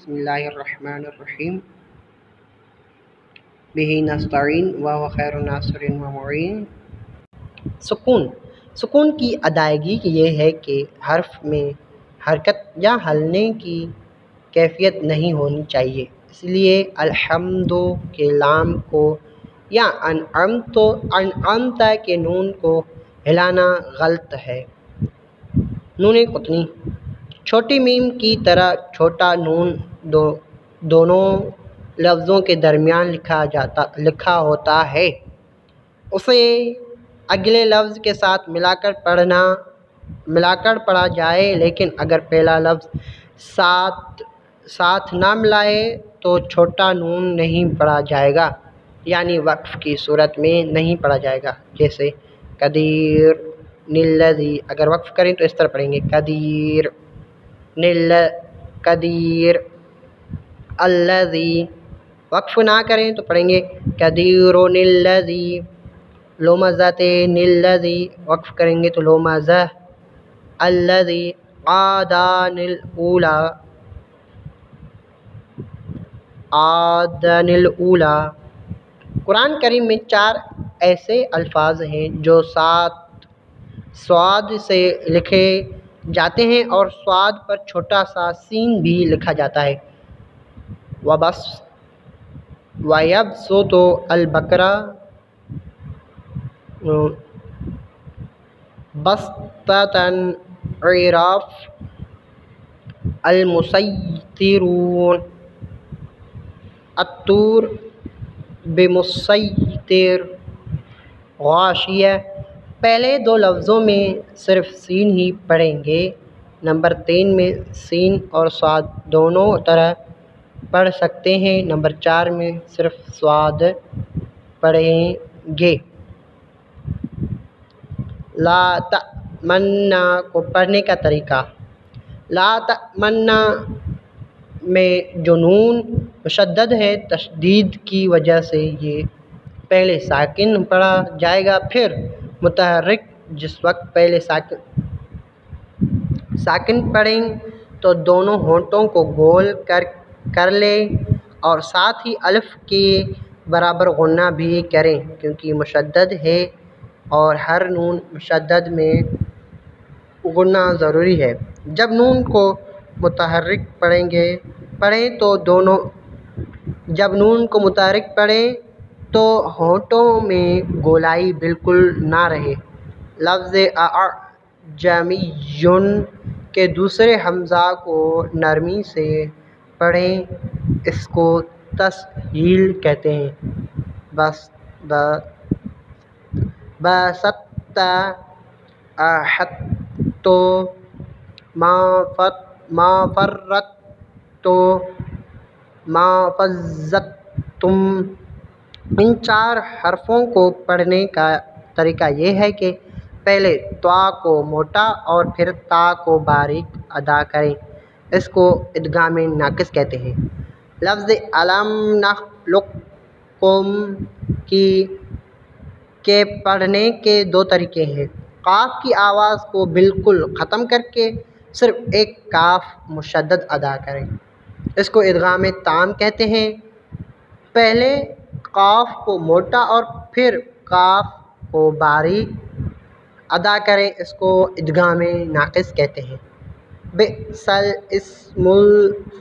बिस्मिल्लाहिर्रहमानिर्रहीम बिही नस्तईन व खैर नासिरिन व मुईन। सुकून की अदायगी ये है कि हर्फ में हरकत या हलने की कैफियत नहीं होनी चाहिए, इसलिए अलहम्दु के लाम को या अनअमता के नून को हिलाना गलत है। नून कुतनी छोटी मीम की तरह छोटा नून दोनों लफ्ज़ों के दरमियान लिखा होता है। उसे अगले लफ्ज़ के साथ मिलाकर पढ़ा जाए, लेकिन अगर पहला लफ्ज़ साथ ना मिलाए तो छोटा नून नहीं पढ़ा जाएगा, यानी वक्फ की सूरत में नहीं पढ़ा जाएगा। जैसे कदीर निल्लज़ी, अगर वक्फ करें तो इस तरह पढ़ेंगे कदीर कदीर अल्लज़ी। वक्फ ना करें तो पढ़ेंगे कदीरो निल्लज़ी लोमज़ते निल्लज़ी। वक्फ करेंगे तो लोमज़ह अल्लज़ी आदानिल ऊला। कुरान करीम में 4 ऐसे अल्फाज हैं जो 7 स्वाद से लिखे जाते हैं और स्वाद पर छोटा सा सीन भी लिखा जाता है। वयबसुतु अल-बकरा बस्ततन इराफ अल-मुसय्तिरून अत्तूर बेमुसय्तिर गाशिया। पहले 2 लफ्ज़ों में सिर्फ सीन ही पढ़ेंगे। नंबर 3 में सीन और स्वाद दोनों तरह पढ़ सकते हैं। नंबर 4 में सिर्फ स्वाद पढ़ेंगे। ला तमन्ना को पढ़ने का तरीका। ला तमन्ना में जो नून मुशद्दद है, तशदीद की वजह से ये पहले साकिन पढ़ा जाएगा, फिर मुतहर्रिक। जिस वक्त पहले साकिन पढ़ें तो दोनों होंठों को गोल कर लें और साथ ही अलिफ के बराबर गुन्ना भी करें, क्योंकि मुशद्दद है और हर नून मुशद्दद में गुन्ना ज़रूरी है। जब नून को मुतहर्रिक पढ़ें तो होंठों में गोलाई बिल्कुल ना रहे। लफ्ज़ अअजमियुन के दूसरे हमज़ा को नरमी से पढ़ें, इसको तस्हील कहते हैं। बसत्ता अहत्तो माफ़रत्तो माफ़ज़्ज़तुम। इन 4 हरफों को पढ़ने का तरीका ये है कि पहले त्वा को मोटा और फिर ता को बारीक अदा करें, इसको इदगाम नाकिस कहते हैं। लफ्ज़ अलम नख़लुक़कुम के पढ़ने के 2 तरीके हैं। काफ की आवाज़ को बिल्कुल ख़त्म करके सिर्फ एक काफ मुशद्दद अदा करें, इसको इदगाम ताम कहते हैं। पहले काफ को मोटा और फिर काफ को बारीक अदा करें, इसको इदगाम नाकिस कहते हैं। बिसल इस्मुल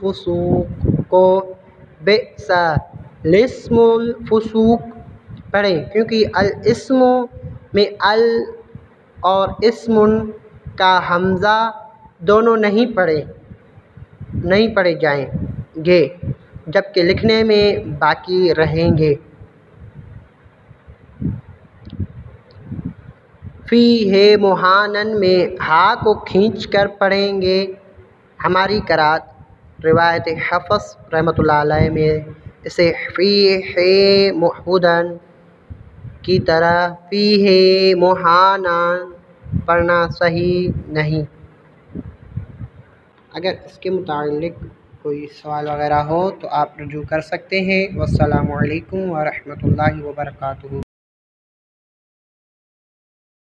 फुसूक को बिसल इस्मुल फुसूक पढ़ें, क्योंकि अल इस्मु में अल और इस्मुन का हमज़ा दोनों नहीं पढ़े जाएंगे, जबकि लिखने में बाकी रहेंगे। फ़ी है मुहानन में हा को खींच कर पढ़ेंगे। हमारी क़रात रिवायत हफ़्स रहमतुल्लाह अलैह में इसे फ़ी है मुहुदन की तरह फ़ी है मुहानन पढ़ना सही नहीं। अगर इसके मुतालिक कोई सवाल वगैरह हो तो आप रुजू कर सकते हैं। वस्सलामु अलैकुम व रहमतुल्लाहि व बरकातुहू।